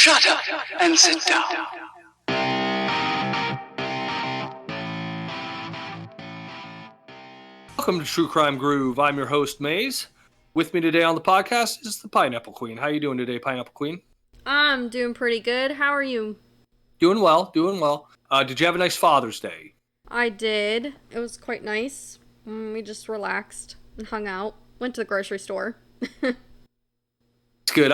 Shut up and sit down. Welcome to True Crime Groove. I'm your host, Maze. With me today on the podcast is the Pineapple Queen. How you doing today, Pineapple Queen? I'm doing pretty good. How are you? Doing well, doing well. Did you have a nice Father's Day? I did. It was quite nice. We just relaxed and hung out. Went to the grocery store. It's good.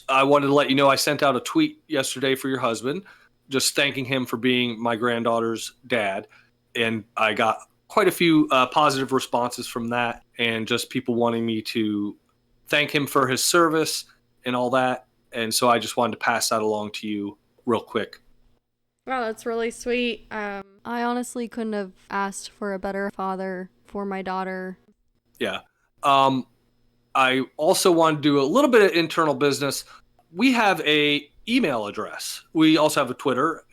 I wanted to let you know I sent out a tweet yesterday for your husband, just thanking him for being my granddaughter's dad. And I got quite a few positive responses from that, and just people wanting me to thank him for his service and all that. And so I just wanted to pass that along to you real quick. Wow, that's really sweet. I honestly couldn't have asked for a better father for my daughter. Yeah. I also want to do a little bit of internal business. We have a email address. We also have a Twitter,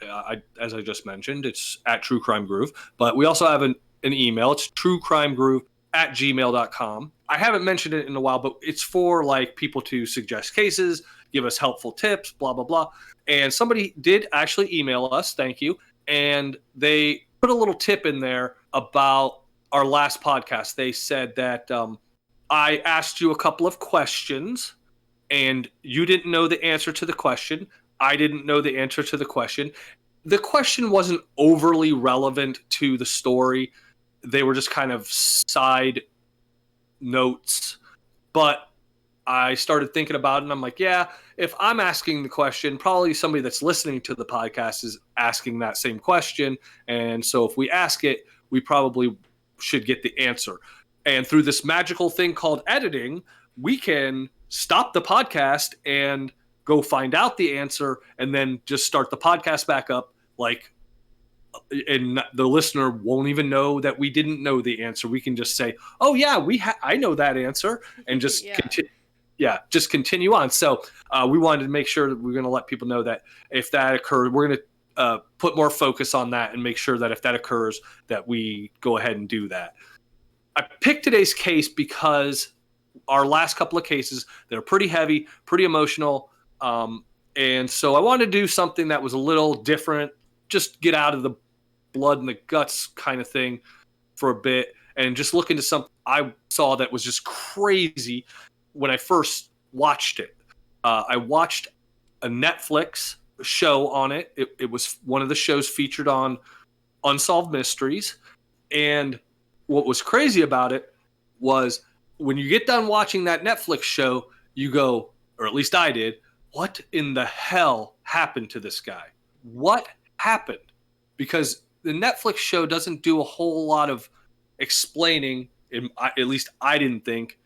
as I just mentioned. It's at True Crime Groove. But we also have an email. It's truecrimegroove@gmail.com. I haven't mentioned it in a while, but it's for like people to suggest cases, give us helpful tips, blah, blah, blah. And somebody did actually email us. Thank you. And they put a little tip in there about our last podcast. They said that I asked you a couple of questions and you didn't know the answer to the question. I didn't know the answer to the question. The question wasn't overly relevant to the story. They were just kind of side notes. But I started thinking about it and I'm like, yeah, if I'm asking the question, probably somebody that's listening to the podcast is asking that same question. And so if we ask it, we probably should get the answer. And through this magical thing called editing, we can stop the podcast and go find out the answer and then just start the podcast back up. And the listener won't even know that we didn't know the answer. We can just say, oh, yeah, I know that answer, and just just continue on. So we wanted to make sure that we're going to let people know that if that occurs, we're going to put more focus on that and make sure that if that occurs, that we go ahead and do that. I picked today's case because our last couple of cases, they're pretty heavy, pretty emotional. And so I wanted to do something that was a little different, just get out of the blood and the guts kind of thing for a bit and just look into something I saw that was just crazy when I first watched it. I watched a Netflix show on it. It was one of the shows featured on Unsolved Mysteries. And what was crazy about it was when you get done watching that Netflix show, you go, or at least I did, what in the hell happened to this guy? What happened? Because the Netflix show doesn't do a whole lot of explaining, at least I didn't think,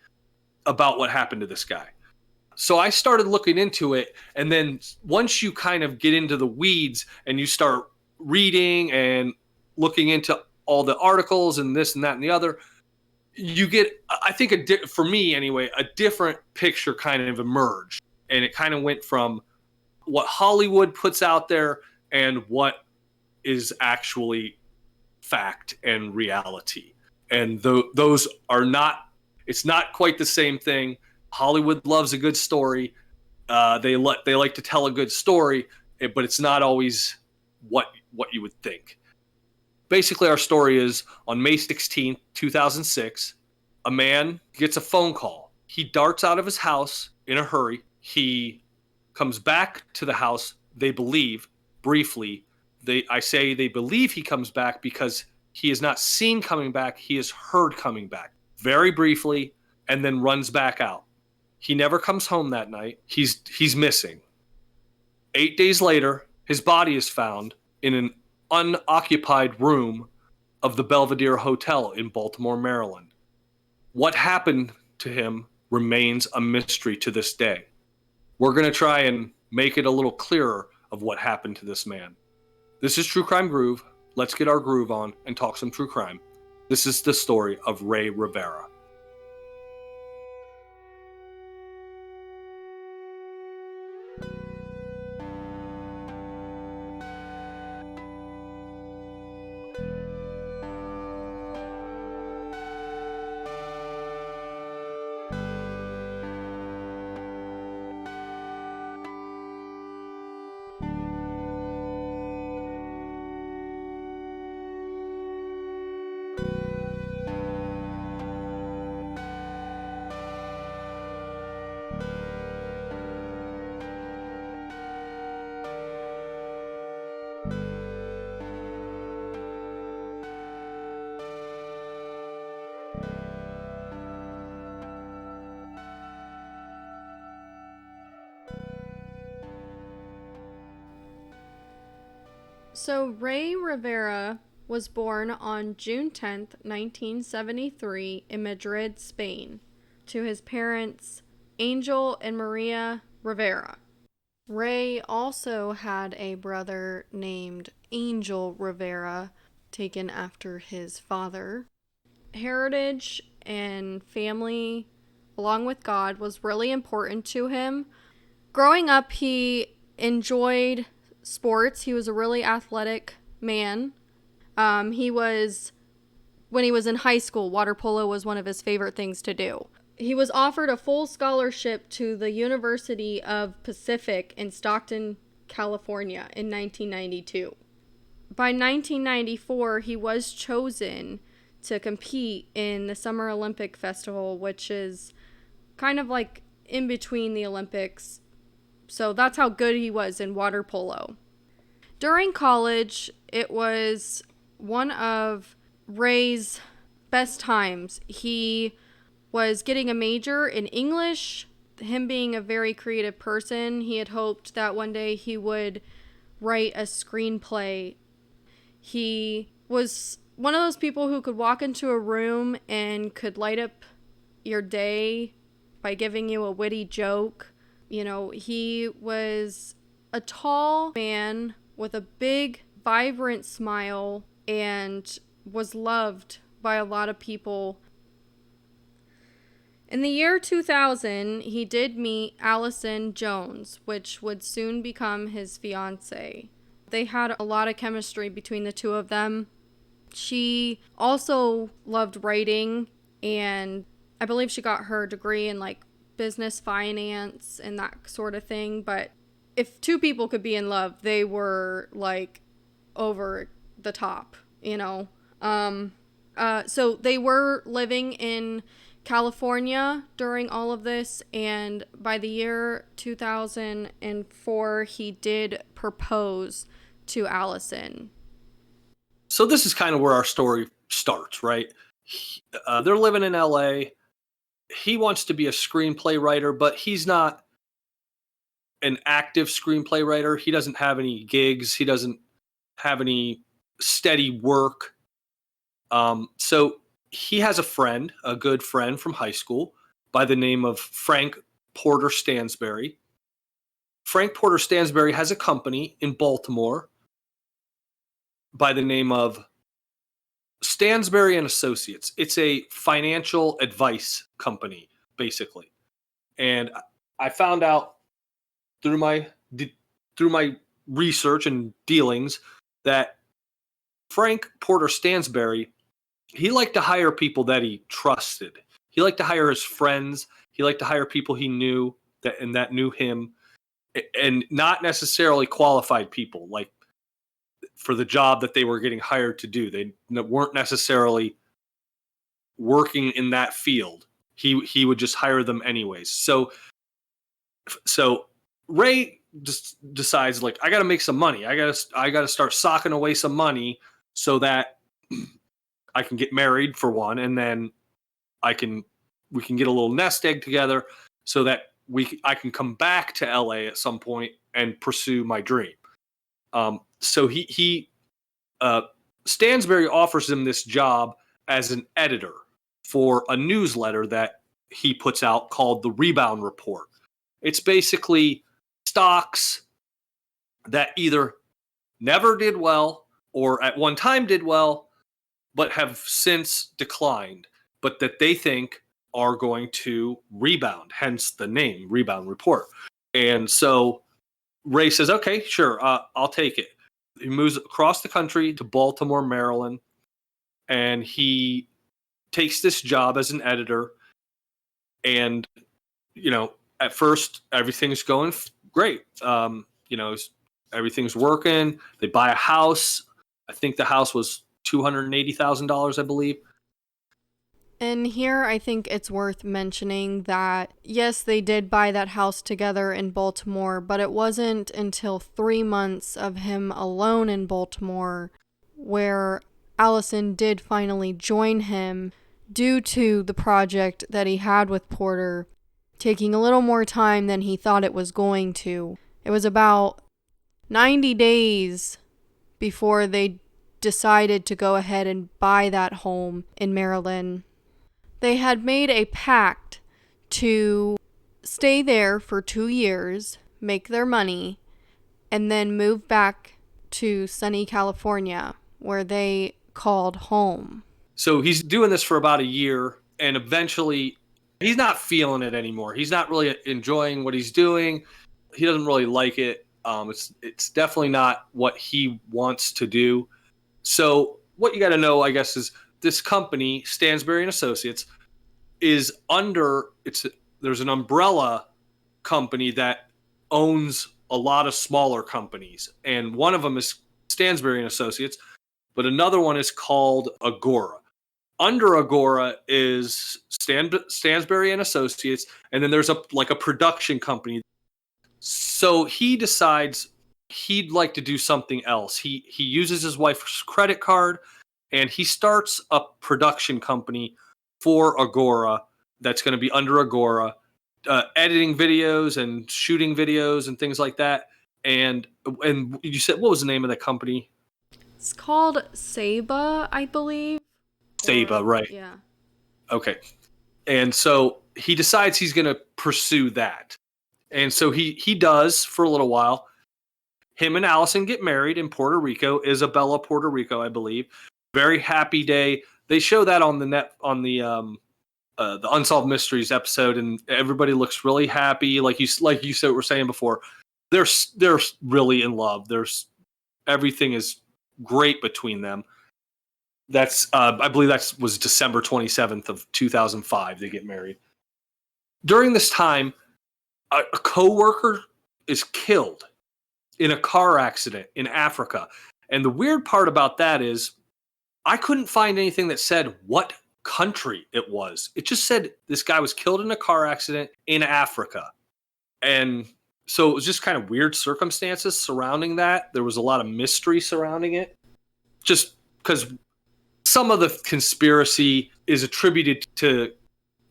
about what happened to this guy. So I started looking into it, and then once you kind of get into the weeds and you start reading and looking into all the articles and this and that and the other, you get, I think, for me anyway, a different picture kind of emerged. And it kind of went from what Hollywood puts out there and what is actually fact and reality. And those are not, it's not quite the same thing. Hollywood loves a good story. They like to tell a good story, but it's not always what you would think. Basically, our story is on May 16th, 2006, a man gets a phone call. He darts out of his house in a hurry. He comes back to the house, they believe, briefly. I say they believe he comes back because he is not seen coming back. He is heard coming back very briefly and then runs back out. He never comes home that night. He's missing. 8 days later, his body is found in an unoccupied room of the Belvedere Hotel in Baltimore, Maryland. What happened to him remains a mystery to this day. We're going to try and make it a little clearer of what happened to this man. This is True Crime Groove. Let's get our groove on and talk some true crime. This is the story of Rey Rivera. So Rey Rivera was born on June 10th, 1973 in Madrid, Spain, to his parents Angel and Maria Rivera. Rey also had a brother named Angel Rivera, taken after his father. Heritage and family, along with God, was really important to him. Growing up, he enjoyed sports. He was a really athletic man. When he was in high school, water polo was one of his favorite things to do. He was offered a full scholarship to the University of Pacific in Stockton, California in 1992. By 1994, he was chosen to compete in the Summer Olympic Festival, which is kind of like in between the Olympics. So that's how good he was in water polo. During college, it was one of Rey's best times. He was getting a major in English. Him being a very creative person, he had hoped that one day he would write a screenplay. He was one of those people who could walk into a room and could light up your day by giving you a witty joke. You know, he was a tall man with a big, vibrant smile and was loved by a lot of people. In the year 2000, he did meet Allison Jones, which would soon become his fiancée. They had a lot of chemistry between the two of them. She also loved writing, and I believe she got her degree in like business finance and that sort of thing. But if two people could be in love, they were like over the top, you know. So they were living in California during all of this, and by the year 2004, he did propose to Allison. So this is kind of where our story starts, right? They're living in LA. He wants to be a screenplay writer, but he's not an active screenplay writer. He doesn't have any gigs. He doesn't have any steady work. So he has a friend, a good friend from high school by the name of Frank Porter Stansberry. Frank Porter Stansberry has a company in Baltimore by the name of Stansberry and Associates. It's a financial advice company, basically. And I found out through my research and dealings that Frank Porter Stansberry, he liked to hire people that he trusted. He liked to hire his friends. He liked to hire people he knew that knew him, and not necessarily qualified people, like for the job that they were getting hired to do. They weren't necessarily working in that field. He would just hire them anyways. So Rey just decides, like, I got to make some money. I got to start socking away some money so that I can get married for one, and then we can get a little nest egg together so that I can come back to LA at some point and pursue my dream. So Stansberry offers him this job as an editor for a newsletter that he puts out called the Rebound Report. It's basically stocks that either never did well or at one time did well, but have since declined, but that they think are going to rebound, hence the name Rebound Report. And so Rey says, okay, sure, I'll take it. He moves across the country to Baltimore, Maryland, and he takes this job as an editor. And, you know, at first, everything's going great. You know, everything's working. They buy a house. I think the house was $280,000, I believe. And here I think it's worth mentioning that, yes, they did buy that house together in Baltimore, but it wasn't until 3 months of him alone in Baltimore where Allison did finally join him due to the project that he had with Porter taking a little more time than he thought it was going to. It was about 90 days before they decided to go ahead and buy that home in Maryland. They had made a pact to stay there for 2 years, make their money, and then move back to sunny California, where they called home. So he's doing this for about a year, and eventually he's not feeling it anymore. He's not really enjoying what he's doing. He doesn't really like it. It's definitely not what he wants to do. So what you got to know, I guess, is this company, Stansberry and Associates, is under there's an umbrella company that owns a lot of smaller companies, and one of them is Stansberry and Associates, but another one is called Agora. Under Agora is Stansberry and Associates, and then there's a production company. So he decides he'd like to do something else. He uses his wife's credit card, and he starts a production company for Agora that's going to be under Agora, editing videos and shooting videos and things like that. And you said, what was the name of the company? It's called Saba, I believe. Saba, right. Yeah. Okay. And so he decides he's going to pursue that. And so he does for a little while. Him and Allison get married in Puerto Rico, Isabella, Puerto Rico, I believe. Very happy day. They show that on the Unsolved Mysteries episode, and everybody looks really happy. Like you said, were saying before, they're really in love. Everything is great between them. That's I believe that was December 27th of 2005. They get married. During this time, a coworker is killed in a car accident in Africa. And the weird part about that is I couldn't find anything that said what country it was. It just said this guy was killed in a car accident in Africa. And so it was just kind of weird circumstances surrounding that. There was a lot of mystery surrounding it. Just because some of the conspiracy is attributed to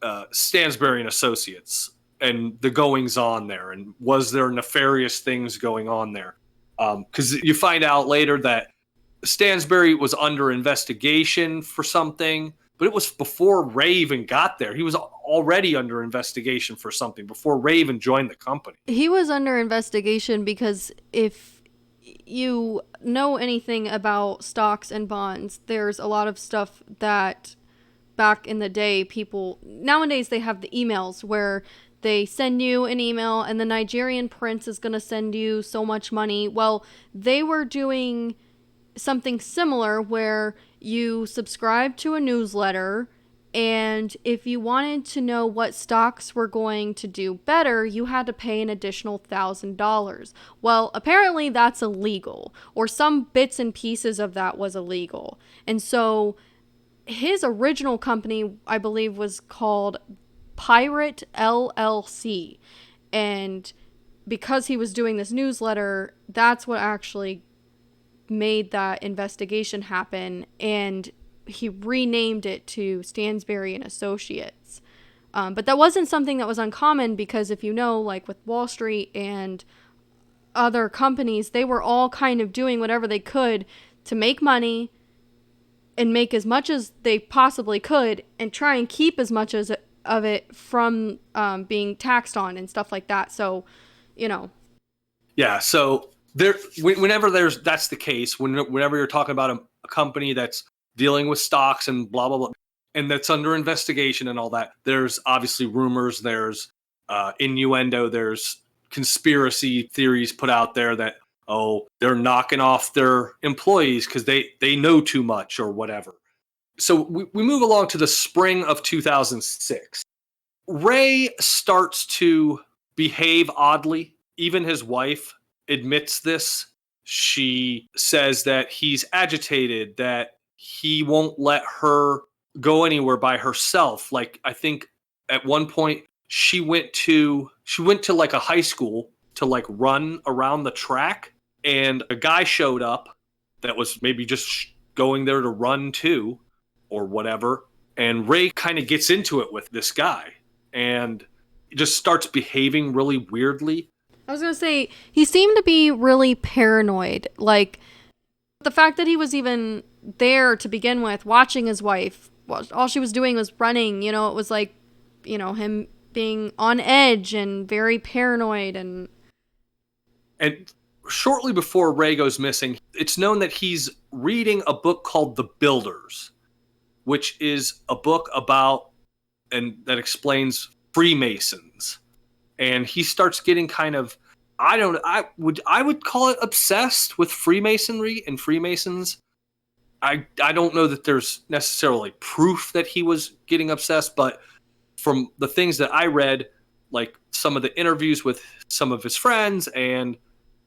Stansberry and Associates and the goings on there, and was there nefarious things going on there? Because you find out later that Stansberry was under investigation for something, but it was before Ray even got there. He was already under investigation for something before Ray even joined the company. He was under investigation because if you know anything about stocks and bonds, there's a lot of stuff that back in the day, nowadays they have the emails where they send you an email and the Nigerian prince is going to send you so much money. Well, they were doing something similar where you subscribe to a newsletter, and if you wanted to know what stocks were going to do better, you had to pay an additional $1,000. Well, apparently that's illegal, or some bits and pieces of that was illegal. And so his original company, I believe, was called Pirate LLC. And because he was doing this newsletter, that's what actually made that investigation happen. And he renamed it to Stansberry and Associates. But that wasn't something that was uncommon, because if you know, like with Wall Street and other companies, they were all kind of doing whatever they could to make money and make as much as they possibly could and try and keep as much of it from being taxed on and stuff like that. So, you know. Yeah, so whenever that's the case, whenever you're talking about a company that's dealing with stocks and blah, blah, blah, and that's under investigation and all that, there's obviously rumors, there's innuendo, there's conspiracy theories put out there that, they're knocking off their employees because they know too much or whatever. So we move along to the spring of 2006. Ray starts to behave oddly. Even his wife admits this. She says that he's agitated, that he won't let her go anywhere by herself. Like, I think at one point she went to like a high school to like run around the track, and a guy showed up that was maybe just going there to run too or whatever. And Ray kind of gets into it with this guy and just starts behaving really weirdly. I was going to say, he seemed to be really paranoid. Like, The fact that he was even there to begin with, watching his wife, all she was doing was running, it was like, him being on edge and very paranoid. And shortly before Ray goes missing, it's known that he's reading a book called The Builders, which is a book about and that explains Freemasons. And he starts getting kind of, I would call it obsessed with Freemasonry and Freemasons. I don't know that there's necessarily proof that he was getting obsessed, but from the things that I read, like some of the interviews with some of his friends and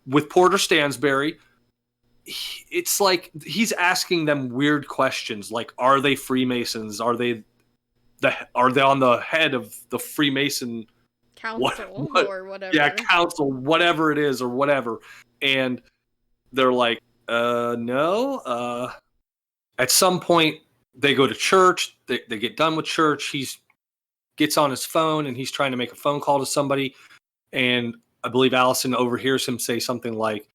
with Porter Stansberry, it's like he's asking them weird questions, like, are they Freemasons? Are they on the head of the Freemason council or whatever? Yeah, council, whatever it is, or whatever. And they're like, no. At some point, they go to church. They get done with church. He gets on his phone and he's trying to make a phone call to somebody. And I believe Allison overhears him say something like,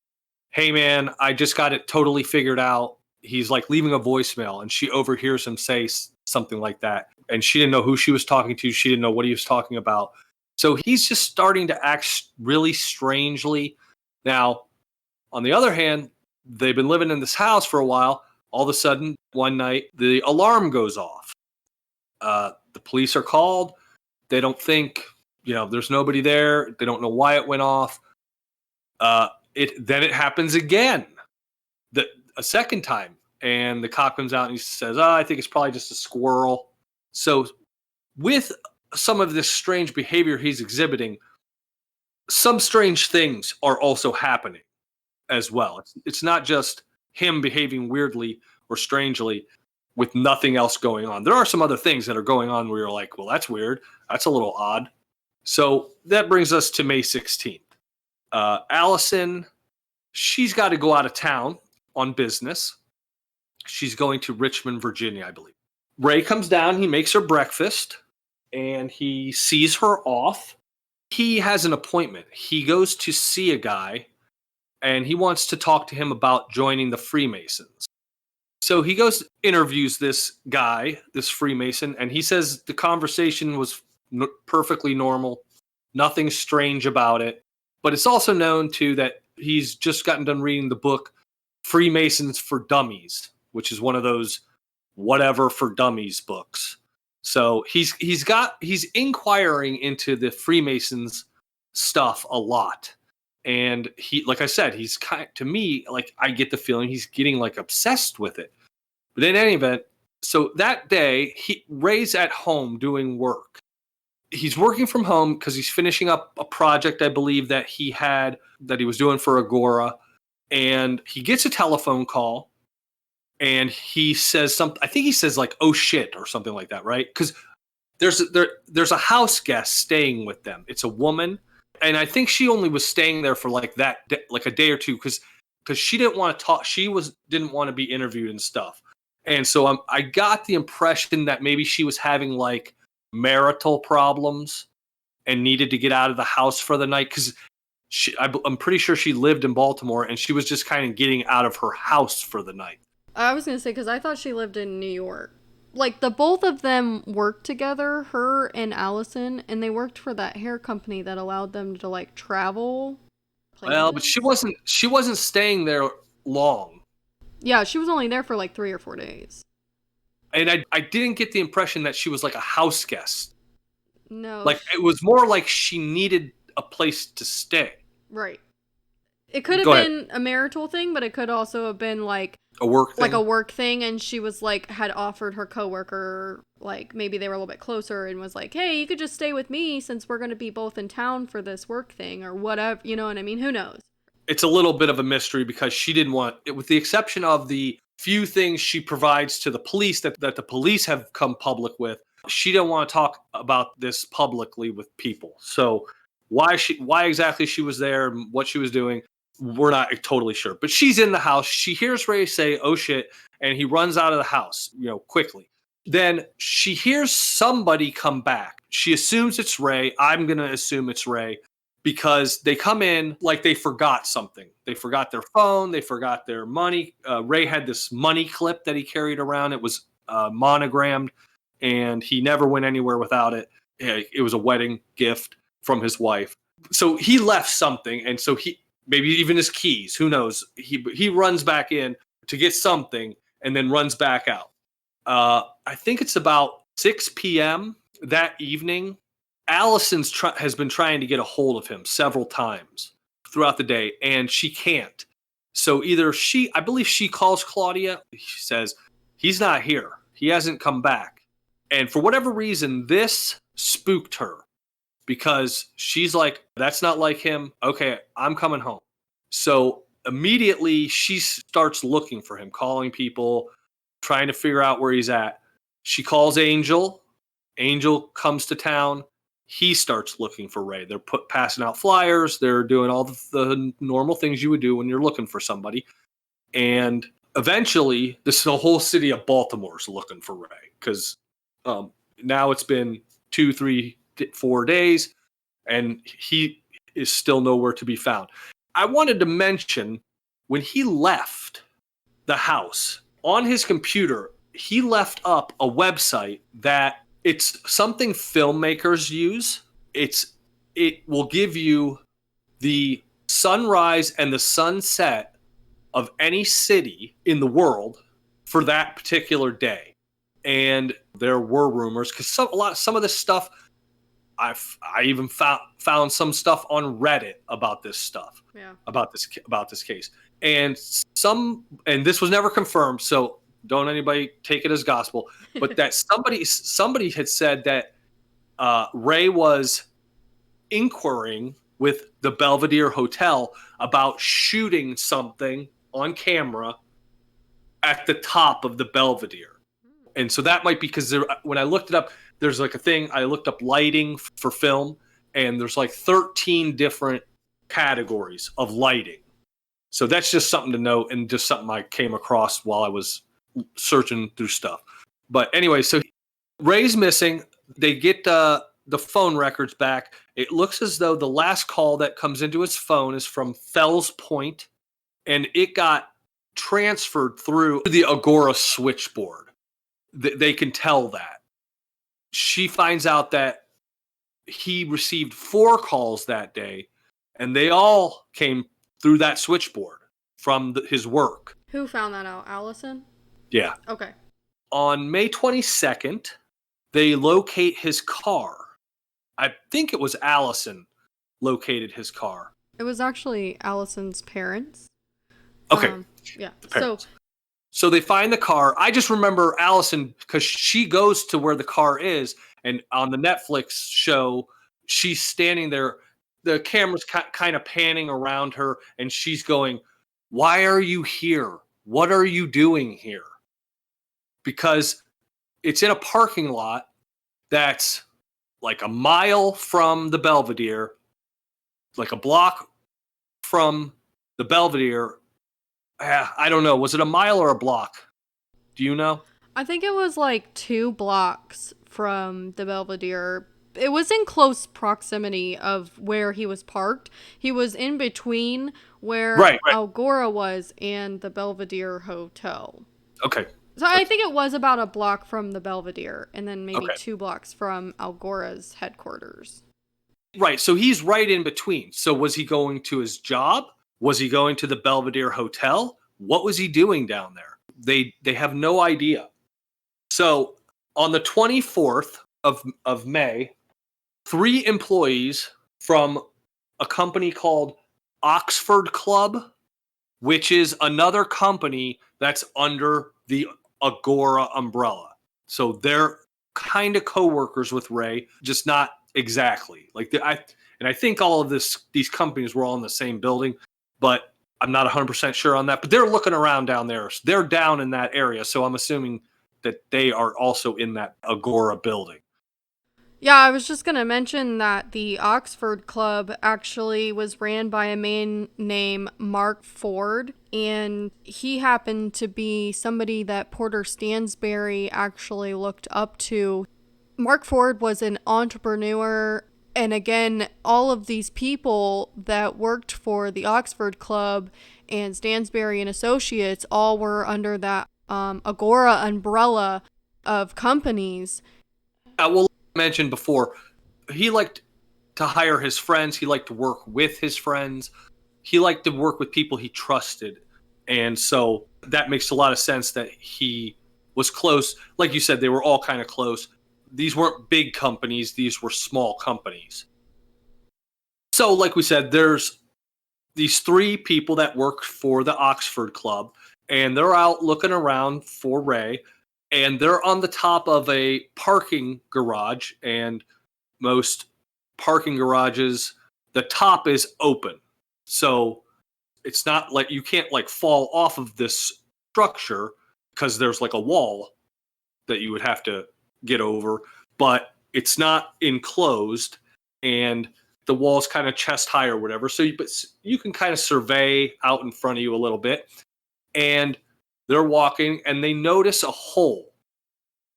hey, man, I just got it totally figured out. He's like leaving a voicemail, and she overhears him say something like that. And she didn't know who she was talking to. She didn't know what he was talking about. So he's just starting to act really strangely. Now, on the other hand, they've been living in this house for a while. All of a sudden, one night, the alarm goes off. The police are called. They don't think, there's nobody there. They don't know why it went off. Then it happens again, a second time. And the cop comes out and he says, I think it's probably just a squirrel. So with some of this strange behavior he's exhibiting, some strange things are also happening as well. It's not just him behaving weirdly or strangely with nothing else going on. There are some other things that are going on where you're like, well, that's weird. That's a little odd. So that brings us to May 16th. Allison, she's got to go out of town on business. She's going to Richmond, Virginia, I believe. Ray comes down, he makes her breakfast, and he sees her off. He has an appointment. He goes to see a guy, and he wants to talk to him about joining the Freemasons. So he goes, interviews this guy, this Freemason, and he says the conversation was perfectly normal, nothing strange about it. But it's also known, too, that he's just gotten done reading the book Freemasons for Dummies, which is one of those whatever for dummies books. So he's inquiring into the Freemasons stuff a lot. And he, like I said, he's to me, like, I get the feeling he's getting like obsessed with it. But in any event, so that day, Ray's at home doing work. He's working from home because he's finishing up a project, I believe, that he was doing for Agora. And he gets a telephone call and he says something. I think he says like, oh shit, or something like that, right? Because there's a house guest staying with them. It's a woman. And I think she only was staying there for like like a day or two because she didn't want to talk. She didn't want to be interviewed and stuff. And so I got the impression that maybe she was having like marital problems and needed to get out of the house for the night because I'm pretty sure she lived in Baltimore and she was just kind of getting out of her house for the night. I was going to say, because I thought she lived in New York. Like, the both of them worked together, her and Allison, and they worked for that hair company that allowed them to, like, travel places. Well, but she wasn't staying there long. Yeah, she was only there for, like, 3 or 4 days. And I didn't get the impression that she was, like, a house guest. No. Like, it was more like she needed a place to stay. Right. It could have been a marital thing, but it could also have been, like, a work thing. Like a work thing, and she was like, had offered her coworker, like, maybe they were a little bit closer, and was like, hey, you could just stay with me since we're going to be both in town for this work thing, or whatever, you know what I mean? Who knows? It's a little bit of a mystery because she didn't want it, with the exception of the few things she provides to the police that the police have come public with. She didn't want to talk about this publicly with people. So why exactly she was there and what she was doing, we're not totally sure. But she's in the house. She hears Ray say, oh shit, and he runs out of the house, quickly. Then she hears somebody come back. She assumes it's Ray. I'm going to assume it's Ray. because they come in like they forgot something. They forgot their phone. They forgot their money. Ray had this money clip that he carried around. It was monogrammed, and he never went anywhere without it. It was a wedding gift from his wife. So he left something, and so maybe even his keys. Who knows? He runs back in to get something, and then runs back out. I think it's about 6 p.m. that evening. Allison has been trying to get a hold of him several times throughout the day, and she can't. So either I believe she calls Claudia. She says, he's not here. He hasn't come back. And for whatever reason, this spooked her because she's like, that's not like him. Okay, I'm coming home. So immediately she starts looking for him, calling people, trying to figure out where he's at. She calls Angel. Angel comes to town. He starts looking for Ray. They're passing out flyers. They're doing all the normal things you would do when you're looking for somebody. And eventually, the whole city of Baltimore is looking for Ray because now it's been 2, 3, 4 days, and he is still nowhere to be found. I wanted to mention when he left the house, on his computer, he left up a website that it's something filmmakers use. It will give you the sunrise and the sunset of any city in the world for that particular day. And there were rumors because some of this stuff, I even found some stuff on Reddit about this stuff, about this case, and this was never confirmed. So don't anybody take it as gospel, but that somebody had said that Ray was inquiring with the Belvedere Hotel about shooting something on camera at the top of the Belvedere. And so that might be because when I looked it up, there's like a thing, I looked up lighting for film, and there's like 13 different categories of lighting. So that's just something to note, and just something I came across while I was searching through stuff. But anyway, so Ray's missing. They get the phone records back. It looks as though the last call that comes into his phone is from Fells Point, and it got transferred through the Agora switchboard. They can tell that. She finds out that he received 4 calls that day, and they all came through that switchboard from his work. Who found that out? Allison? Yeah. Okay. On May 22nd, they locate his car. I think it was Allison located his car. It was actually Allison's parents. Okay. Yeah. The parents. So they find the car. I just remember Allison because she goes to where the car is, and on the Netflix show, she's standing there. The camera's kind of panning around her, and she's going, "Why are you here? What are you doing here?" Because it's in a parking lot that's like a mile from the Belvedere, like a block from the Belvedere. I don't know. Was it a mile or a block? Do you know? I think it was like 2 blocks from the Belvedere. It was in close proximity of where he was parked. He was in between where Algora was and the Belvedere Hotel. Okay. So I think it was about a block from the Belvedere, and then maybe 2 blocks from Algora's headquarters. Right. So he's right in between. So was he going to his job? Was he going to the Belvedere Hotel? What was he doing down there? They have no idea. So on the 24th of May, 3 employees from a company called Oxford Club, which is another company that's under the Agora umbrella. So they're kind of co-workers with Ray, just not exactly. I think all of these companies were all in the same building, but I'm not 100% sure on that. But they're looking around down there. They're down in that area, so I'm assuming that they are also in that Agora building. Yeah, I was just going to mention that the Oxford Club actually was ran by a man named Mark Ford, and he happened to be somebody that Porter Stansberry actually looked up to. Mark Ford was an entrepreneur. And again, all of these people that worked for the Oxford Club and Stansberry and Associates all were under that Agora umbrella of companies. I will mention before, he liked to hire his friends. He liked to work with his friends. He liked to work with people he trusted. And so that makes a lot of sense that he was close. Like you said, they were all kind of close. These weren't big companies. These were small companies. So like we said, there's these three people that work for the Oxford Club, and they're out looking around for Ray, and they're on the top of a parking garage, and most parking garages, the top is open. So it's not like you can't like fall off of this structure because there's like a wall that you would have to get over, but it's not enclosed, and the wall's kind of chest high or whatever. So you can kind of survey out in front of you a little bit, and they're walking and they notice a hole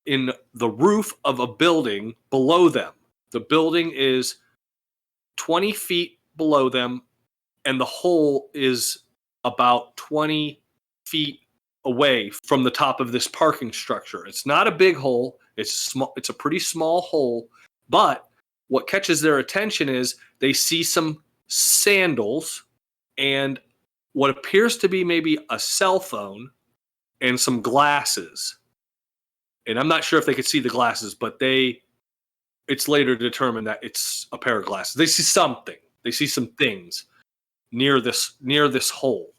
in the roof of a building below them. The building is 20 feet below them, and the hole is about 20 feet away from the top of this parking structure. It's not a big hole. It's small. It's a pretty small hole, but what catches their attention is they see some sandals and what appears to be maybe a cell phone and some glasses. And I'm not sure if they could see the glasses, but it's later determined that it's a pair of glasses. They see something. They see some things near this hole.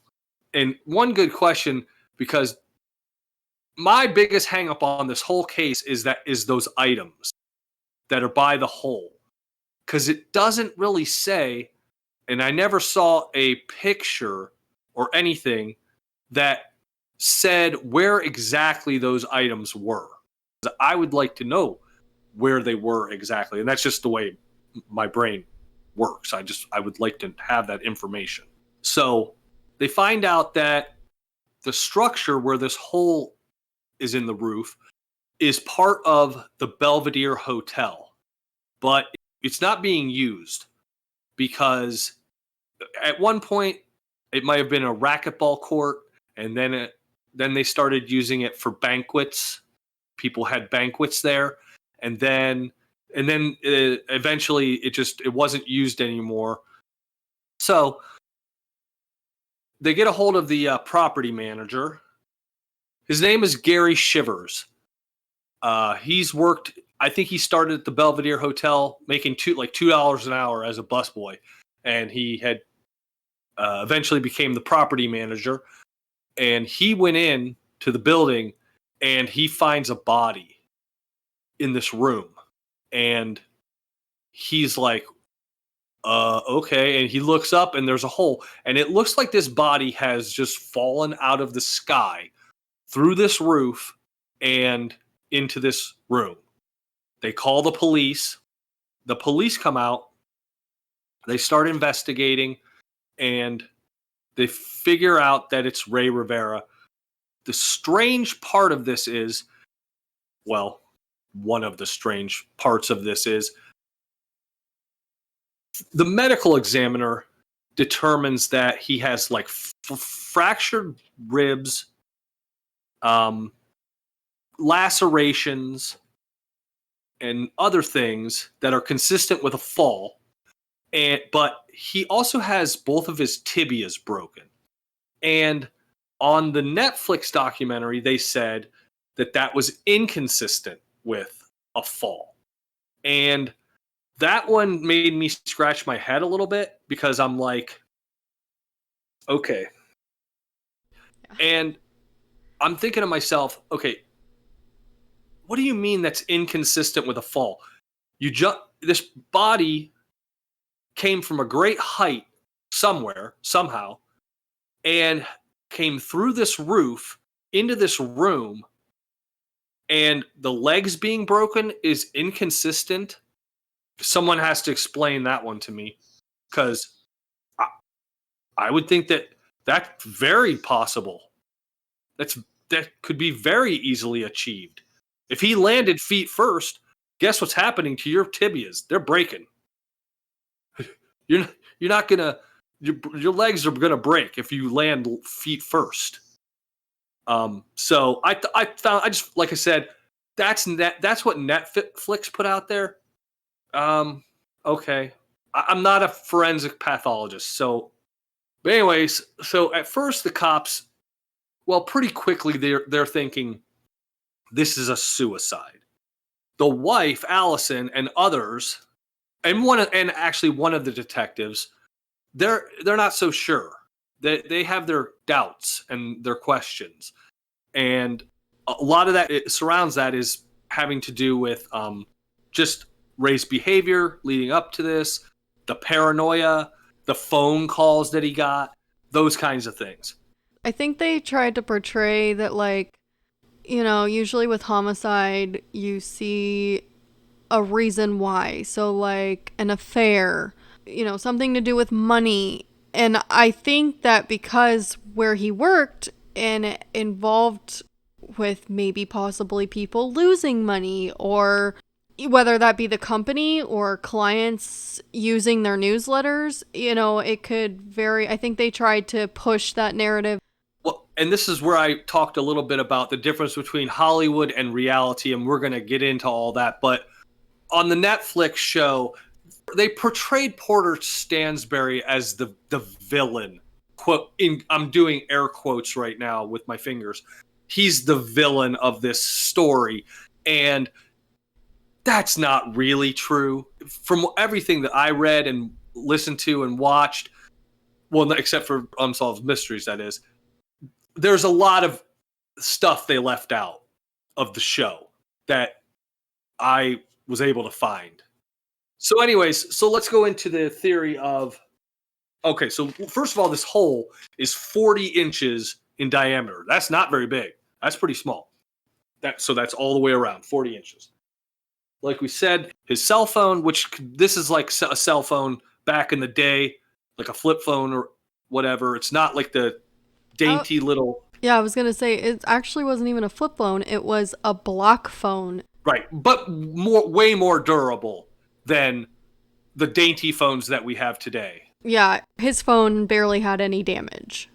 And one good question, because my biggest hang up on this whole case is those items that are by the hole. Because it doesn't really say, and I never saw a picture or anything that said where exactly those items were. I would like to know where they were exactly. And that's just the way my brain works. I would like to have that information. So they find out that the structure where this hole is in the roof is part of the Belvedere Hotel, but it's not being used because at one point it might have been a racquetball court, and then they started using it for banquets. People had banquets there, and then eventually it wasn't used anymore. So they get a hold of the property manager. His name is Gary Shivers. He's worked. I think he started at the Belvedere Hotel making $2 an hour as a busboy, and he had eventually became the property manager. And he went in to the building, and he finds a body in this room, and he's like, okay. And he looks up, and there's a hole, and it looks like this body has just fallen out of the sky through this roof and into this room. They call the police. The police come out. They start investigating, and they figure out that it's Rey Rivera. The strange part of this is, well, one of the strange parts of this is the medical examiner determines that he has like fractured ribs, lacerations, and other things that are consistent with a fall. But he also has both of his tibias broken. And on the Netflix documentary, they said that was inconsistent with a fall. And that one made me scratch my head a little bit because I'm like, okay. Yeah. And I'm thinking to myself, okay, what do you mean that's inconsistent with a fall? This body came from a great height somewhere, somehow, and came through this roof into this room, and the legs being broken is inconsistent. Someone has to explain that one to me, because I would think that's very possible. That could be very easily achieved. If he landed feet first, guess what's happening to your tibias? They're breaking. You're not gonna your legs are gonna break if you land feet first. So I found, I just, like I said, that's what Netflix put out there. Okay, I'm not a forensic pathologist, so but anyways, so at first the cops, well, pretty quickly they're thinking this is a suicide. The wife, Allison, and others, and actually one of the detectives, they're not so sure. They have their doubts and their questions, and a lot of that it surrounds that is having to do with just Ray's behavior leading up to this, the paranoia, the phone calls that he got, those kinds of things. I think they tried to portray that, like, usually with homicide, you see a reason why. So, like, an affair, something to do with money. And I think that because where he worked and it involved with maybe possibly people losing money, or whether that be the company or clients using their newsletters, it could vary. I think they tried to push that narrative. Well, and this is where I talked a little bit about the difference between Hollywood and reality, and we're going to get into all that. But on the Netflix show, they portrayed Porter Stansberry as the villain. I'm doing air quotes right now with my fingers. He's the villain of this story, and that's not really true. From everything that I read and listened to and watched, well, except for Unsolved Mysteries, that is, there's a lot of stuff they left out of the show that I was able to find. So anyways, so let's go into the theory of, okay, so first of all, this hole is 40 inches in diameter. That's not very big. That's pretty small. So that's all the way around, 40 inches. Like we said, his cell phone, which this is like a cell phone back in the day, like a flip phone or whatever. It's not like the dainty little... Yeah, I was going to say, it actually wasn't even a flip phone. It was a block phone. Right, but way more durable than the dainty phones that we have today. Yeah, his phone barely had any damage.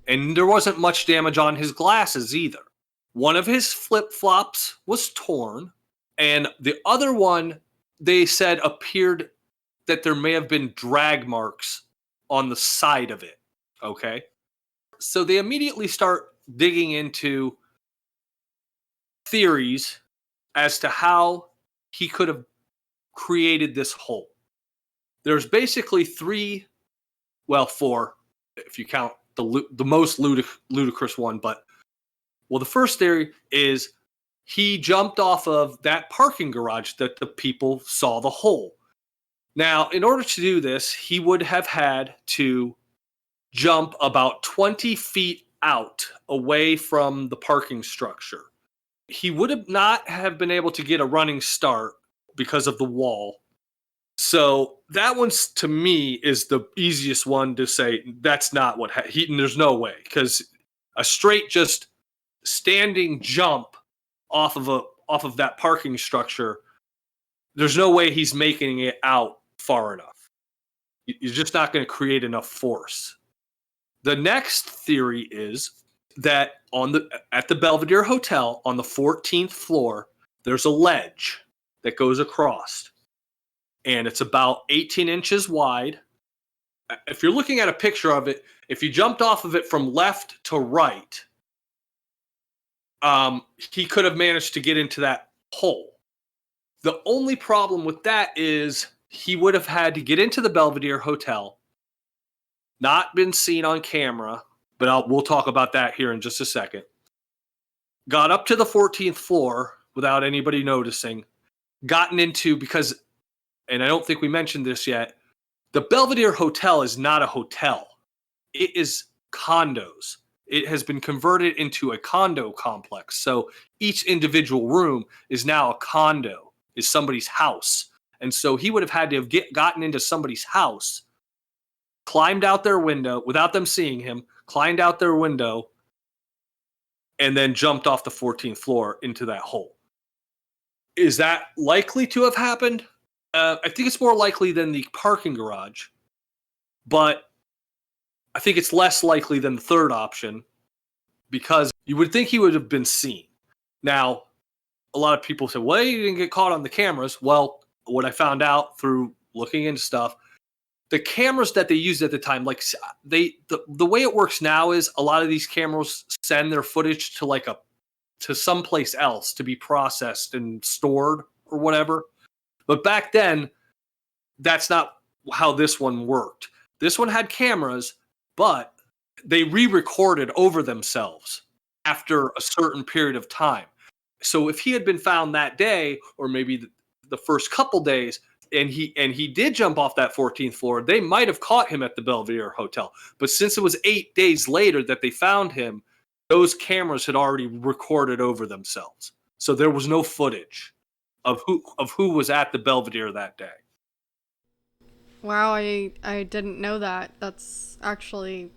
And there wasn't much damage on his glasses either. One of his flip-flops was torn, and the other one, they said, appeared that there may have been drag marks on the side of it. Okay? So they immediately start digging into theories as to how he could have created this hole. There's basically four, if you count the most ludicrous one. But, well, the first theory is he jumped off of that parking garage that the people saw the hole. Now, in order to do this, he would have had to jump about 20 feet out away from the parking structure. He would not have been able to get a running start because of the wall. So that one's, to me, is the easiest one to say that's not what there's no way, because a straight just standing jump off of that parking structure, there's no way he's making it out far enough. You're just not going to create enough force. The next theory is that at the Belvedere Hotel on the 14th floor, there's a ledge that goes across, and it's about 18 inches wide. If you're looking at a picture of it, if you jumped off of it from left to right, he could have managed to get into that hole. The only problem with that is he would have had to get into the Belvedere Hotel, not been seen on camera, but we'll talk about that here in just a second. Got up to the 14th floor without anybody noticing, gotten into, because, and I don't think we mentioned this yet, the Belvedere Hotel is not a hotel. It is condos. It has been converted into a condo complex. So each individual room is now a condo, is somebody's house. And so he would have had to have gotten into somebody's house, climbed out their window without them seeing him, climbed out their window, and then jumped off the 14th floor into that hole. Is that likely to have happened? I think it's more likely than the parking garage. but I think it's less likely than the third option because you would think he would have been seen. Now, a lot of people say, well, you didn't get caught on the cameras. Well, what I found out through looking into stuff, the cameras that they used at the time, like the way it works now is a lot of these cameras send their footage to someplace else to be processed and stored or whatever. But back then, that's not how this one worked. This one had cameras, but they re-recorded over themselves after a certain period of time. So if he had been found that day, or maybe the first couple days, and he did jump off that 14th floor, they might have caught him at the Belvedere Hotel. But since it was 8 days later that they found him, those cameras had already recorded over themselves. So there was no footage of who was at the Belvedere that day. Wow, I didn't know that. That's actually,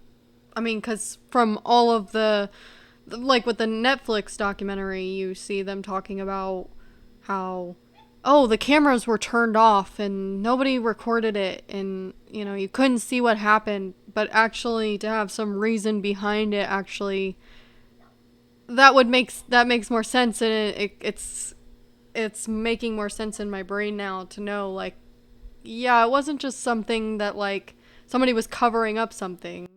I mean, because from all of like with the Netflix documentary, you see them talking about how, oh, the cameras were turned off and nobody recorded it, and you couldn't see what happened. But actually, to have some reason behind it, actually, that makes more sense, and it's making more sense in my brain now to know, like, yeah, it wasn't just something that, like, somebody was covering up something.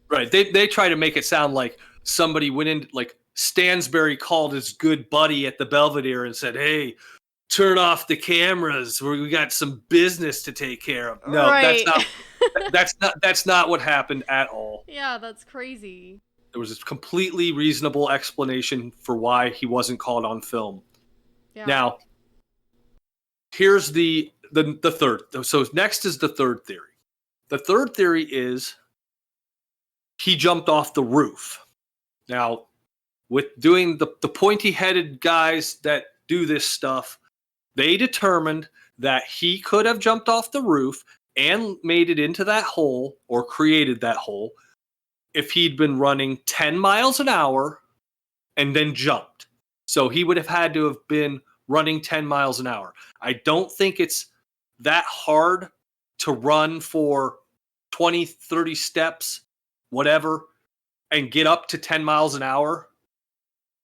Right. They try to make it sound like somebody went in, like Stansberry called his good buddy at the Belvedere and said, "Hey, turn off the cameras. We got some business to take care of." No, Right. that's not what happened at all. Yeah, that's crazy. There was a completely reasonable explanation for why he wasn't caught on film. Yeah. Now, here's the third. So next is the third theory. The third theory is he jumped off the roof. Now, with doing the pointy-headed guys that do this stuff, they determined that he could have jumped off the roof and made it into that hole, or created that hole, if he'd been running 10 miles an hour and then jumped. So he would have had to have been running 10 miles an hour. I don't think it's that hard to run for 20, 30 steps, whatever, and get up to 10 miles an hour.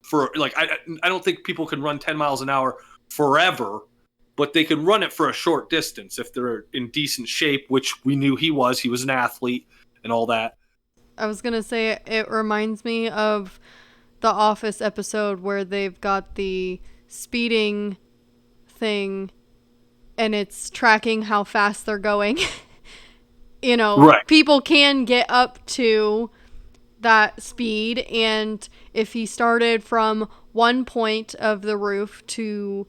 For like, I don't think people can run 10 miles an hour forever, but they can run it for a short distance if they're in decent shape, which we knew he was. He was an athlete and all that. I was gonna say, it reminds me of the Office episode where they've got the speeding thing and it's tracking how fast they're going. Right. People can get up to that speed, and if he started from one point of the roof to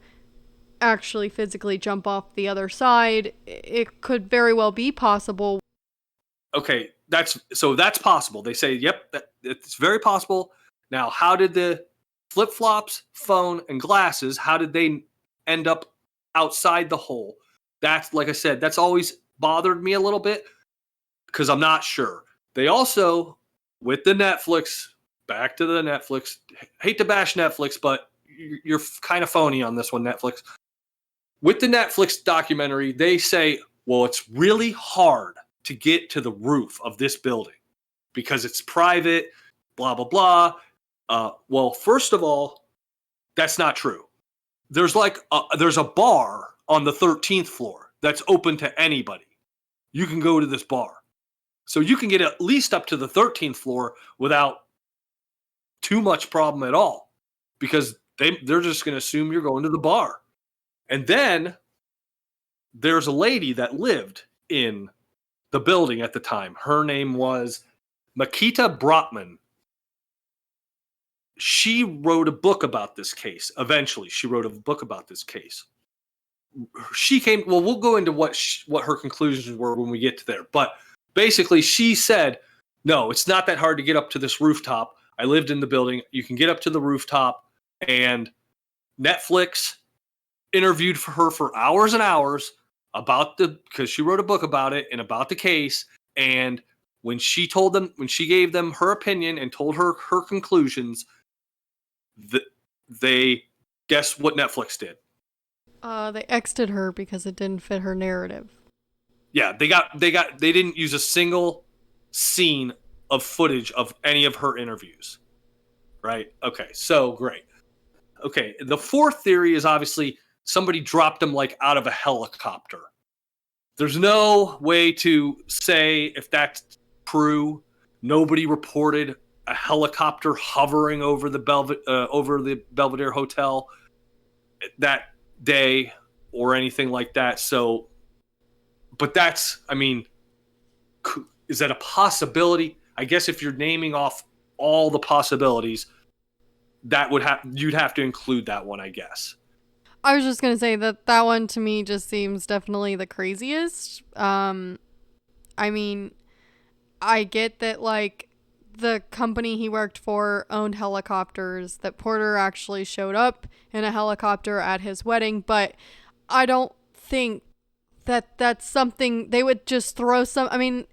actually physically jump off the other side, it could very well be possible. Okay, that's possible. They say, yep, it's very possible. Now, how did the flip-flops, phone, and glasses, how did they end up outside the hole? That's, like I said, that's always bothered me a little bit because I'm not sure. They also, with the Netflix, back to the Netflix, hate to bash Netflix, but you're kind of phony on this one, Netflix. With the Netflix documentary, they say, well, it's really hard to get to the roof of this building because it's private, blah, blah, blah. Well, first of all, that's not true. There's there's a bar on the 13th floor that's open to anybody. You can go to this bar. So you can get at least up to the 13th floor without too much problem at all because they're just going to assume you're going to the bar. And then there's a lady that lived in the building at the time. Her name was Makita Brotman. She wrote a book about this case. Eventually, she wrote a book about this case. We'll go into what her conclusions were when we get to there. But basically, she said, no, it's not that hard to get up to this rooftop. I lived in the building. You can get up to the rooftop. And Netflix interviewed for her for hours and hours because she wrote a book about it and about the case. And when she gave them her opinion and told her conclusions, they guess what Netflix did. They exited her because it didn't fit her narrative. Yeah, they didn't use a single scene of footage of any of her interviews. Right? Okay, so great. Okay, the fourth theory is obviously somebody dropped him like out of a helicopter. There's no way to say if that's true. Nobody reported a helicopter hovering over the Belvedere Hotel that day or anything like that. So, but that's, I mean, is that a possibility? I guess if you're naming off all the possibilities, you'd have to include that one, I guess. I was just gonna say that one to me just seems definitely the craziest. I mean, I get that like the company he worked for owned helicopters, that Porter actually showed up in a helicopter at his wedding, but I don't think that that's something they would just throw some. I mean,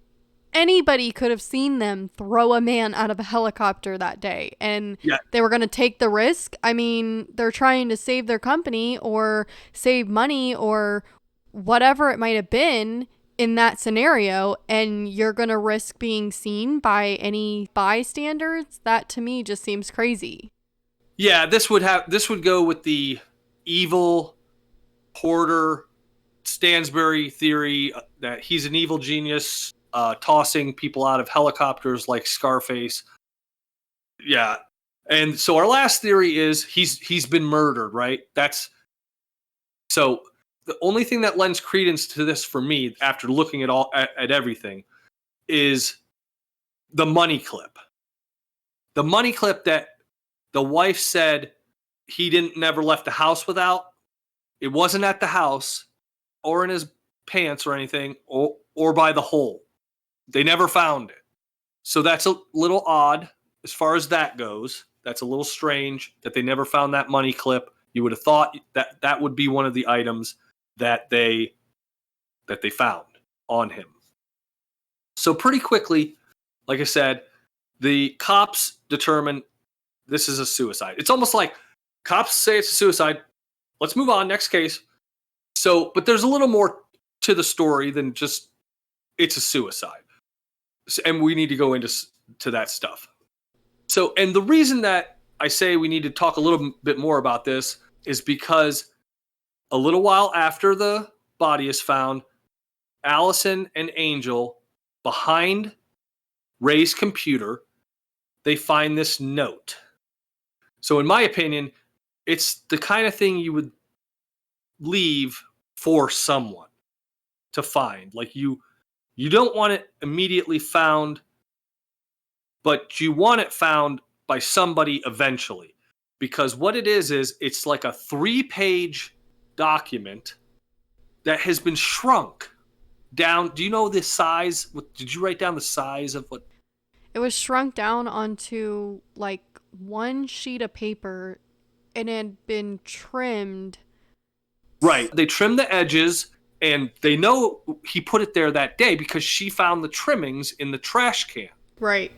anybody could have seen them throw a man out of a helicopter that day, and they were going to take the risk. I mean, they're trying to save their company or save money or whatever it might have been in that scenario, and you're going to risk being seen by any bystanders. That to me just seems crazy. Yeah, this would go with the evil Porter Stansbury theory that he's an evil genius tossing people out of helicopters like Scarface. Yeah. And so our last theory is he's been murdered, right? So the only thing that lends credence to this for me, after looking at everything, is the money clip. The money clip that the wife said he never left the house without. It wasn't at the house or in his pants or anything or by the hole. They never found it. So that's a little odd as far as that goes. That's a little strange that they never found that money clip. You would have thought that would be one of the items that they found on him. So pretty quickly, like I said, the cops determine this is a suicide. It's almost like cops say it's a suicide. Let's move on. Next case. So, but there's a little more to the story than just it's a suicide. And we need to go into that stuff. So, and the reason that I say we need to talk a little bit more about this is because a little while after the body is found, Allison and Angel, behind Ray's computer, they find this note. So in my opinion, it's the kind of thing you would leave for someone to find. Like you don't want it immediately found, but you want it found by somebody eventually. Because what it is it's like a 3-page document that has been shrunk down. Do you know the size? Did you write down the size of what? It was shrunk down onto like one sheet of paper and it had been trimmed. Right. They trimmed the edges, and they know he put it there that day because she found the trimmings in the trash can. Right.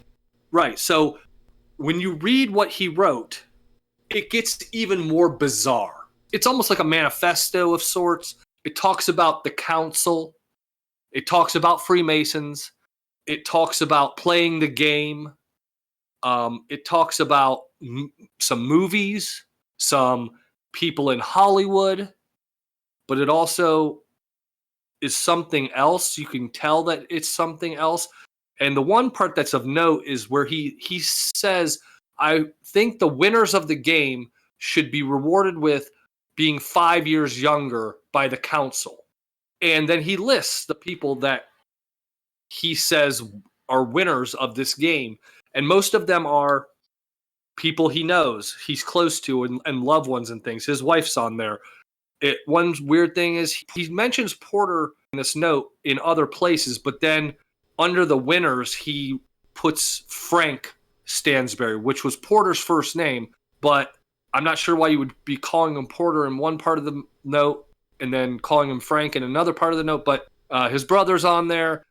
Right. So when you read what he wrote, it gets even more bizarre. It's almost like a manifesto of sorts. It talks about the council. It talks about Freemasons. It talks about playing the game. It talks about some movies, some people in Hollywood, but it also is something else. You can tell that it's something else. And the one part that's of note is where he says, I think the winners of the game should be rewarded with being 5 years younger by the council. And then he lists the people that he says are winners of this game. And most of them are people he knows, he's close to, and loved ones and things. His wife's on there. One weird thing is he mentions Porter in this note in other places, but then under the winners, he puts Frank Stansbury, which was Porter's first name, but I'm not sure why you would be calling him Porter in one part of the note and then calling him Frank in another part of the note, but his brother's on there,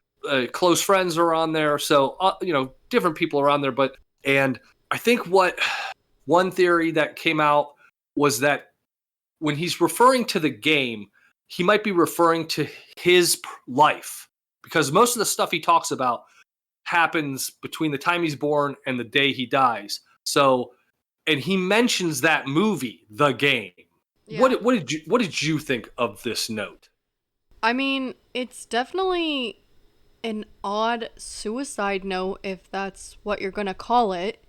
close friends are on there, so, different people are on there, and I think one theory that came out was that when he's referring to the game, he might be referring to his life, because most of the stuff he talks about happens between the time he's born and the day he dies. So, and he mentions that movie, The Game. Yeah. What did you think of this note? I mean, it's definitely an odd suicide note, if that's what you're going to call it.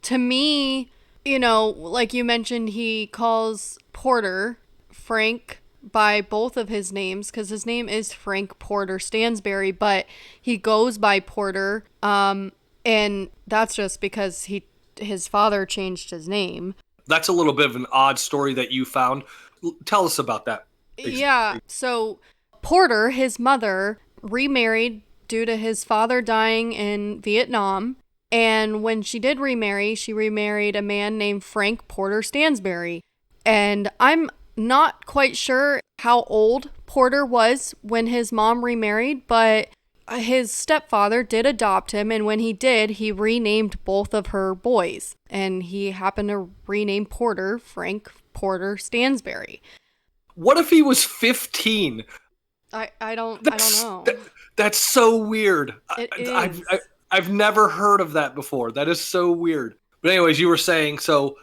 To me, like you mentioned, he calls Porter Frank by both of his names, because his name is Frank Porter Stansberry, but he goes by Porter. And that's just because his father changed his name. That's a little bit of an odd story that you found. Tell us about that. Yeah, so Porter, his mother, remarried due to his father dying in Vietnam. And when she did remarry, she remarried a man named Frank Porter Stansberry. And I'm not quite sure how old Porter was when his mom remarried, but his stepfather did adopt him, and when he did, he renamed both of her boys. And he happened to rename Porter Frank Porter Stansberry. What if he was 15? I don't know. That's so weird. It is. I've never heard of that before. That is so weird. But anyways, you were saying, so...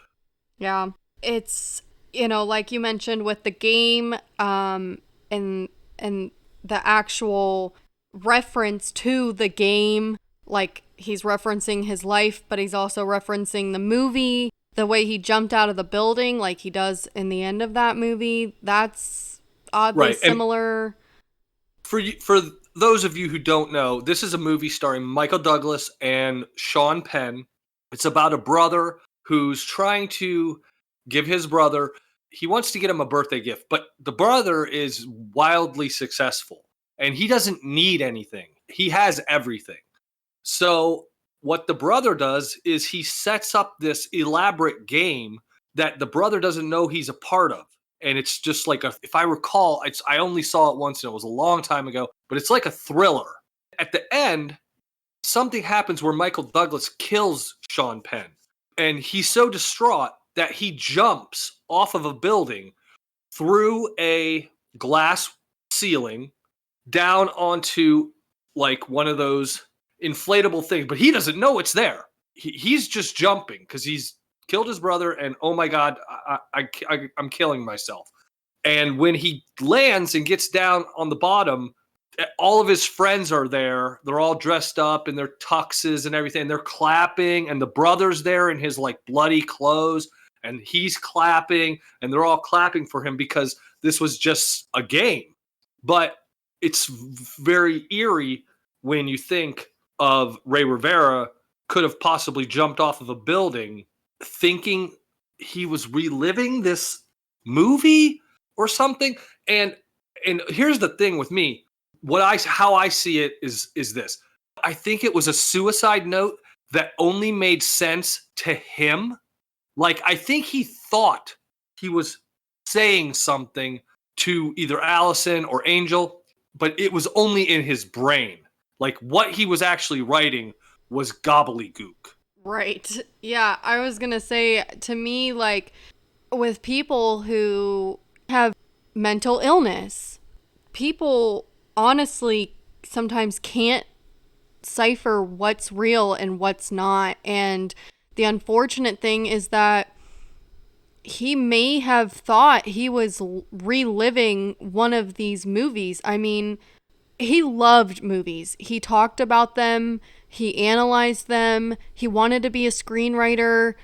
Yeah. It's, like you mentioned with the game, and the actual reference to the game, like he's referencing his life, but he's also referencing the movie. The way he jumped out of the building, like he does in the end of that movie, that's oddly similar. And for those of you who don't know, this is a movie starring Michael Douglas and Sean Penn. It's about a brother who's trying to give his brother, he wants to get him a birthday gift, but the brother is wildly successful and he doesn't need anything. He has everything. So what the brother does is he sets up this elaborate game that the brother doesn't know he's a part of. And it's just like, if I recall, I only saw it once and it was a long time ago, but it's like a thriller. At the end, something happens where Michael Douglas kills Sean Penn. And he's so distraught that he jumps off of a building through a glass ceiling down onto like one of those inflatable things. But he doesn't know it's there. He's just jumping because he's killed his brother, and oh my God, I'm killing myself. And when he lands and gets down on the bottom, all of his friends are there. They're all dressed up in their tuxes and everything. They're clapping, and the brother's there in his like bloody clothes, and he's clapping, and they're all clapping for him because this was just a game. But it's very eerie when you think of Rey Rivera could have possibly jumped off of a building thinking he was reliving this movie or something. And here's the thing with me, how I see it is this. I think it was a suicide note that only made sense to him. Like, I think he thought he was saying something to either Allison or Angel, but it was only in his brain. Like, what he was actually writing was gobbledygook. Right. Yeah, I was gonna say, to me, like, with people who have mental illness, people honestly sometimes can't cipher what's real and what's not. And the unfortunate thing is that he may have thought he was reliving one of these movies. I mean, he loved movies. He talked about them. He analyzed them. He wanted to be a screenwriter.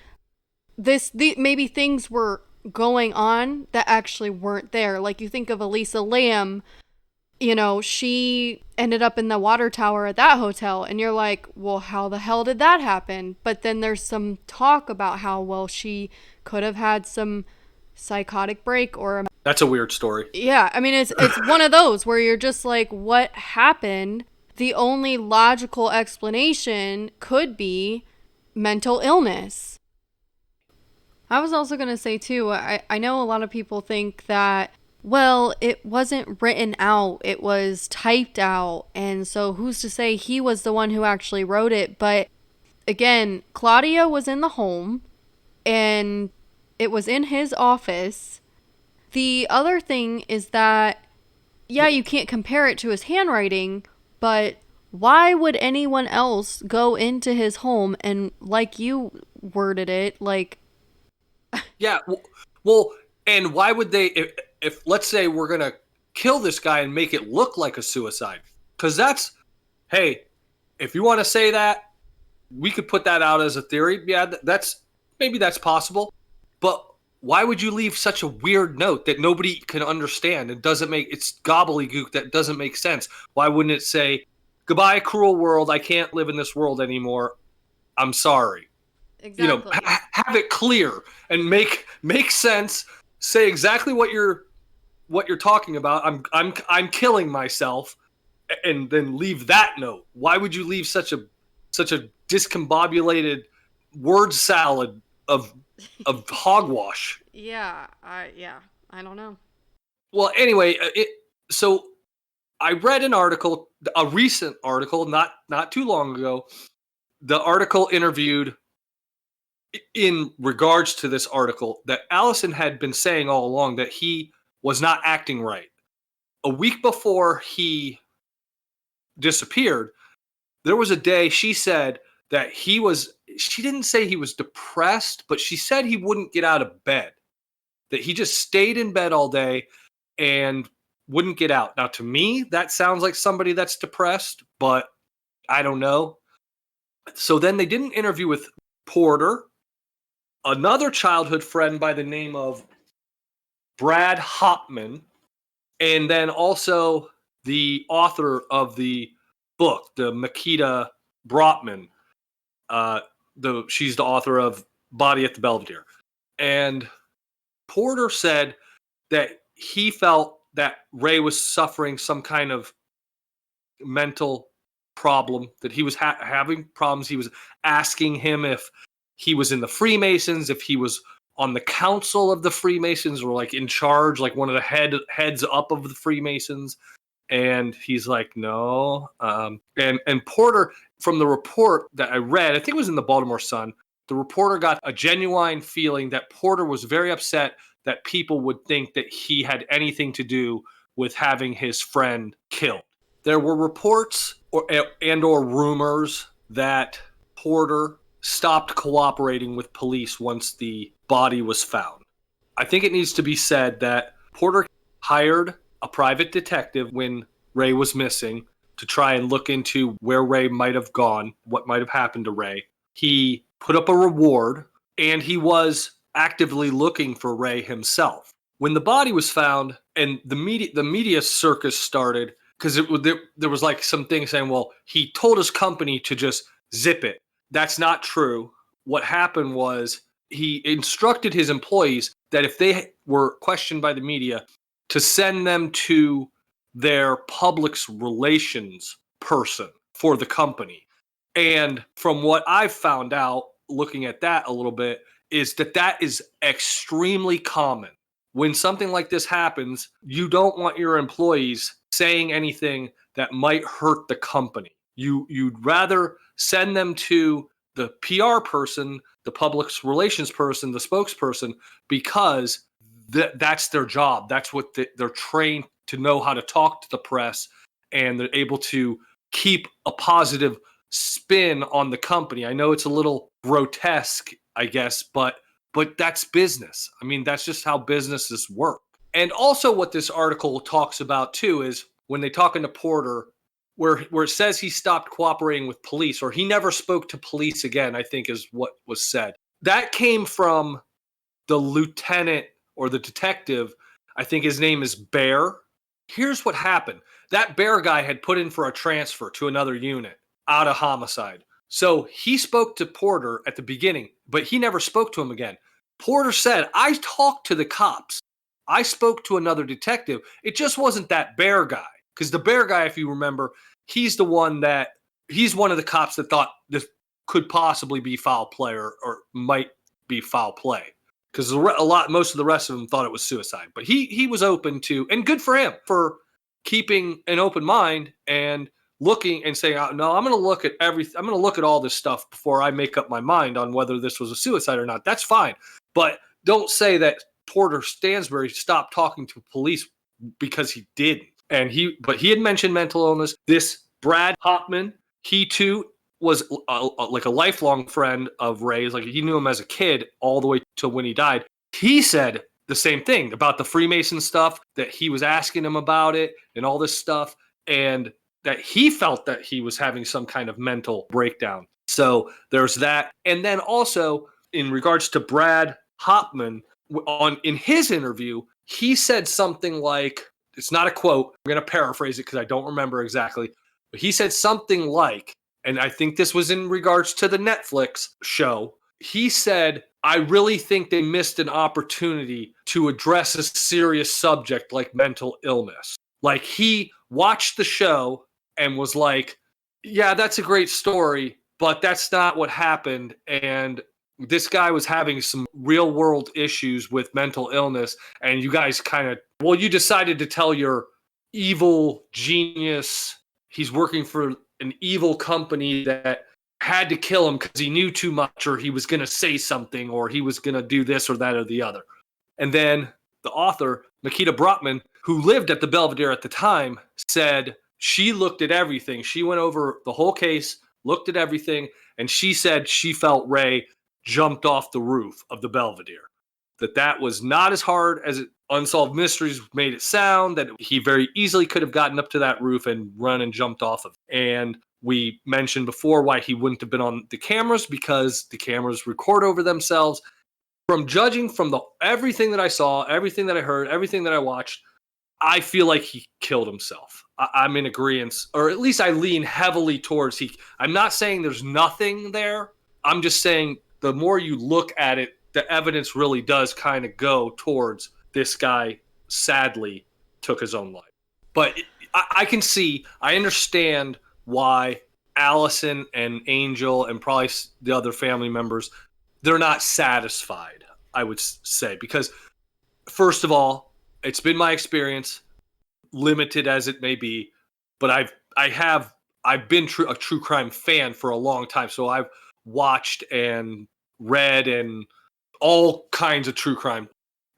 Maybe things were going on that actually weren't there. Like, you think of Elisa Lam, she ended up in the water tower at that hotel, and you're like, well, how the hell did that happen? But then there's some talk about how, well, she could have had some psychotic break or... That's a weird story. Yeah, I mean, it's one of those where you're just like, what happened? The only logical explanation could be mental illness. I was also going to say, too, I know a lot of people think that, well, it wasn't written out, it was typed out, and so who's to say he was the one who actually wrote it? But again, Claudia was in the home, and it was in his office. The other thing is that yeah, you can't compare it to his handwriting, but why would anyone else go into his home and, like you worded it, like... Yeah, well, and why would they, if let's say we're going to kill this guy and make it look like a suicide? Because that's, hey, if you want to say that, we could put that out as a theory. Yeah, maybe that's possible. But why would you leave such a weird note that nobody can understand? It's gobbledygook that doesn't make sense. Why wouldn't it say, goodbye, cruel world. I can't live in this world anymore. I'm sorry. Exactly. Have it clear and make sense. Say exactly what you're talking about. I'm killing myself, and then leave that note. Why would you leave such a discombobulated word salad of hogwash? Yeah, I don't know. Well, anyway, so I read an article, a recent article, not too long ago. The article interviewed, in regards to this article, that Allison had been saying all along that he was not acting right. A week before he disappeared, there was a day she said that she didn't say he was depressed, but she said he wouldn't get out of bed, that he just stayed in bed all day and wouldn't get out. Now, to me, that sounds like somebody that's depressed, but I don't know. So then they did an interview with Porter, another childhood friend by the name of Brad Hopman, and then also the author of the book, the Makita Brotman. She's the author of Body at the Belvedere. And Porter said that he felt that Ray was suffering some kind of mental problem, that he was having problems. He was asking him if he was in the Freemasons, if he was on the council of the Freemasons, or like in charge, like one of the heads up of the Freemasons. And he's like, no. And Porter, from the report that I read, I think it was in the Baltimore Sun, the reporter got a genuine feeling that Porter was very upset that people would think that he had anything to do with having his friend killed. There were reports or rumors that Porter stopped cooperating with police once the body was found. I think it needs to be said that Porter hired a private detective when Ray was missing to try and look into where Ray might have gone, what might have happened to Ray. He put up a reward, and he was actively looking for Ray himself. When the body was found and the media circus started, because there was like some things saying, well, he told his company to just zip it. That's not true. What happened was he instructed his employees that if they were questioned by the media, to send them to their public relations person for the company. And from what I've found out, looking at that a little bit, is that is extremely common. When something like this happens, you don't want your employees saying anything that might hurt the company. You'd rather send them to the PR person, the public relations person, the spokesperson, because that's their job. That's what they're trained to know, how to talk to the press, and they're able to keep a positive spin on the company. I know it's a little grotesque, I guess, but that's business. I mean, that's just how businesses work. And also what this article talks about too is when they talking to Porter, where it says he stopped cooperating with police, or he never spoke to police again, I think is what was said. That came from the lieutenant or the detective. I think his name is Bear. Here's what happened. That Bear guy had put in for a transfer to another unit out of homicide. So he spoke to Porter at the beginning, but he never spoke to him again. Porter said, I talked to the cops. I spoke to another detective. It just wasn't that Bear guy. Because the Bear guy, if you remember, he's one of the cops that thought this could possibly be foul play or might be foul play. Because most of the rest of them thought it was suicide. But he was open to, and good for him for keeping an open mind and looking and saying, no, I'm going to look at everything. I'm going to look at all this stuff before I make up my mind on whether this was a suicide or not. That's fine. But don't say that Porter Stansbury stopped talking to police, because he didn't. And he had mentioned mental illness. This Brad Hopman, he too was like a lifelong friend of Ray's. Like he knew him as a kid all the way to when he died. He said the same thing about the Freemason stuff, that he was asking him about it and all this stuff, and that he felt that he was having some kind of mental breakdown. So there's that. And then also in regards to Brad Hopman, in his interview, he said something like, it's not a quote, I'm going to paraphrase it because I don't remember exactly, but he said something like, and I think this was in regards to the Netflix show, he said, I really think they missed an opportunity to address a serious subject like mental illness. Like he watched the show and was like, yeah, that's a great story, but that's not what happened. And this guy was having some real world issues with mental illness. And you guys you decided to tell your evil genius, he's working for an evil company that had to kill him because he knew too much, or he was going to say something, or he was going to do this or that or the other. And then the author, Nikita Brotman, who lived at the Belvedere at the time, said she looked at everything. She went over the whole case, looked at everything, and she said she felt Ray jumped off the roof of the Belvedere. That was not as hard as Unsolved Mysteries made it sound, that he very easily could have gotten up to that roof and run and jumped off of it. And we mentioned before why he wouldn't have been on the cameras, because the cameras record over themselves. From judging from everything that I saw, everything that I heard, everything that I watched, I feel like he killed himself. I'm in agreement, or at least I lean heavily towards I'm not saying there's nothing there. I'm just saying the more you look at it, the evidence really does kind of go towards this guy sadly took his own life. But I understand why Allison and Angel and probably the other family members, they're not satisfied, I would say, because first of all, it's been my experience, limited as it may be, but I've been a true crime fan for a long time, so I've watched and read and all kinds of true crime.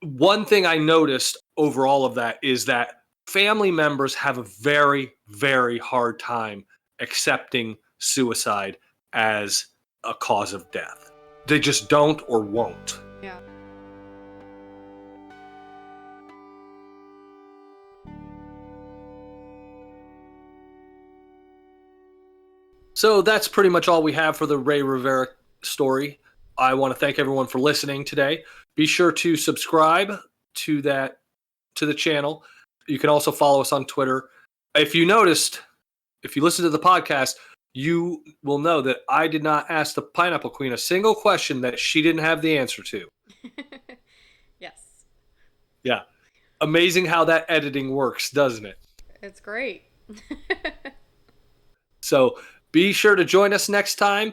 One thing I noticed over all of that is that family members have a very, very hard time accepting suicide as a cause of death. They just don't or won't. Yeah. So that's pretty much all we have for the Rey Rivera story. I want to thank everyone for listening today. Be sure to subscribe to the channel. You can also follow us on Twitter. If you listen to the podcast, you will know that I did not ask the Pineapple Queen a single question that she didn't have the answer to. Yes. Yeah. Amazing how that editing works, doesn't it? It's great. So be sure to join us next time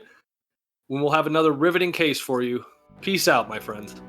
when we'll have another riveting case for you. Peace out, my friends.